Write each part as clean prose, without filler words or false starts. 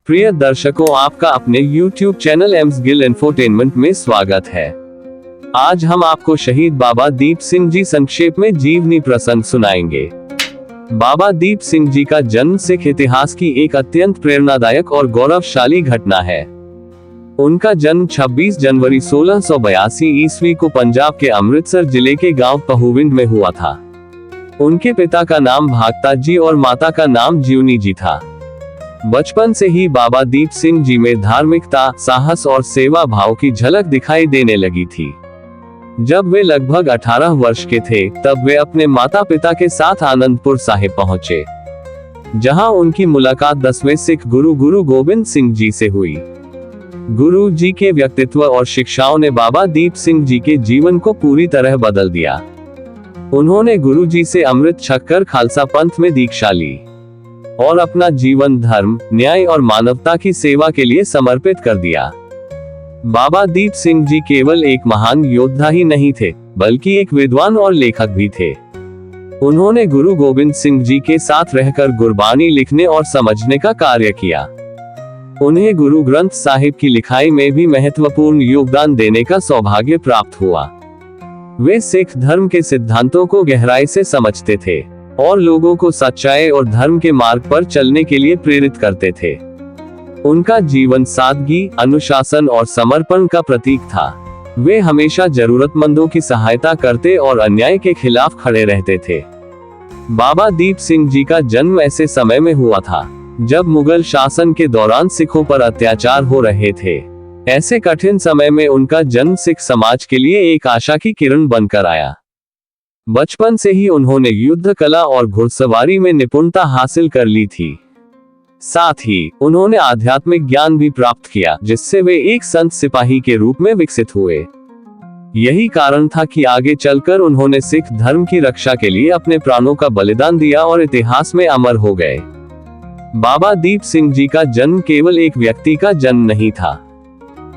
प्रिय दर्शकों, आपका अपने YouTube channel AIIMS Gill infotainment में स्वागत है। आज हम आपको शहीद बाबा दीप सिंह जी संक्षेप में जीवनी प्रसंग सुनाएंगे। बाबा दीप सिंह जी का जन्म सिख इतिहास की एक अत्यंत प्रेरणादायक और गौरवशाली घटना है। उनका जन्म 26 जनवरी 1682 ईस्वी को पंजाब के अमृतसर जिले के गांव पहुविंड में हुआ था। उनके पिता का नाम भागता जी और माता का नाम जीवनी जी था। बचपन से ही बाबा दीप सिंह जी में धार्मिकता, साहस और सेवा भाव की झलक दिखाई देने लगी थी। जब वे लगभग 18 वर्ष के थे, तब वे अपने माता पिता के साथ आनंदपुर साहिब पहुंचे, जहां उनकी मुलाकात 10वें सिख गुरु गोबिंद सिंह जी से हुई। गुरु जी के व्यक्तित्व और शिक्षाओं ने बाबा दीप सिंह जी के जीवन को पूरी तरह बदल दिया। उन्होंने गुरु जी से अमृत छककर खालसा पंथ में दीक्षा ली और अपना जीवन धर्म, न्याय और मानवता की सेवा के लिए समर्पित कर दिया। बाबा दीप सिंह जी केवल एक महान योद्धा ही नहीं थे, बल्कि एक विद्वान और लेखक भी थे। उन्होंने गुरु गोबिंद सिंह जी के साथ रहकर गुरबानी लिखने और समझने का कार्य किया। उन्हें गुरु ग्रंथ साहिब की लिखाई में भी महत्वपूर्ण योगदान देने का सौभाग्य प्राप्त हुआ। वे सिख धर्म के सिद्धांतों को गहराई से समझते थे और लोगों को सच्चाई और धर्म के मार्ग पर चलने के लिए प्रेरित करते थे। उनका जीवन सादगी, अनुशासन और समर्पण का प्रतीक था। वे हमेशा जरूरतमंदों की सहायता करते और अन्याय के खिलाफ खड़े रहते थे। बाबा दीप सिंह जी का जन्म ऐसे समय में हुआ था जब मुगल शासन के दौरान सिखों पर अत्याचार हो रहे थे। ऐसे कठिन समय में उनका जन्म सिख समाज के लिए एक आशा की किरण बनकर आया। बचपन से ही उन्होंने युद्ध कला और घुड़सवारी में निपुणता हासिल कर ली थी। साथ ही उन्होंने आध्यात्मिक ज्ञान भी प्राप्त किया, जिससे वे एक संत सिपाही के रूप में विकसित हुए। यही कारण था कि आगे चलकर उन्होंने सिख धर्म की रक्षा के लिए अपने प्राणों का बलिदान दिया और इतिहास में अमर हो गए। बाबा दीप सिंह जी का जन्म केवल एक व्यक्ति का जन्म नहीं था,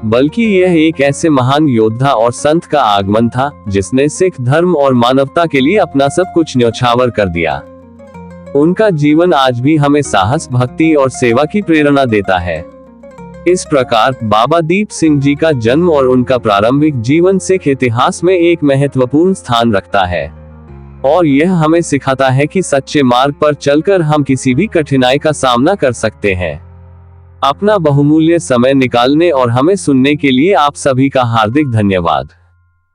बल्कि यह एक ऐसे महान योद्धा और संत का आगमन था जिसने सिख धर्म और मानवता के लिए अपना सब कुछ न्यौछावर कर दिया। उनका जीवन आज भी हमें साहस, भक्ति और सेवा की प्रेरणा देता है। इस प्रकार बाबा दीप सिंह जी का जन्म और उनका प्रारंभिक जीवन सिख इतिहास में एक महत्वपूर्ण स्थान रखता है और यह हमें सिखाता है कि सच्चे मार्ग पर चलकर हम किसी भी कठिनाई का सामना कर सकते हैं। अपना बहुमूल्य समय निकालने और हमें सुनने के लिए आप सभी का हार्दिक धन्यवाद।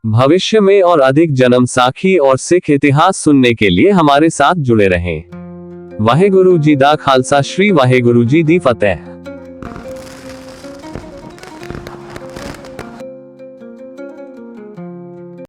भविष्य में और अधिक जन्म साखी और सिख इतिहास सुनने के लिए हमारे साथ जुड़े रहें। वाहेगुरु जी दा खालसा, श्री वाहेगुरु जी दी फतेह।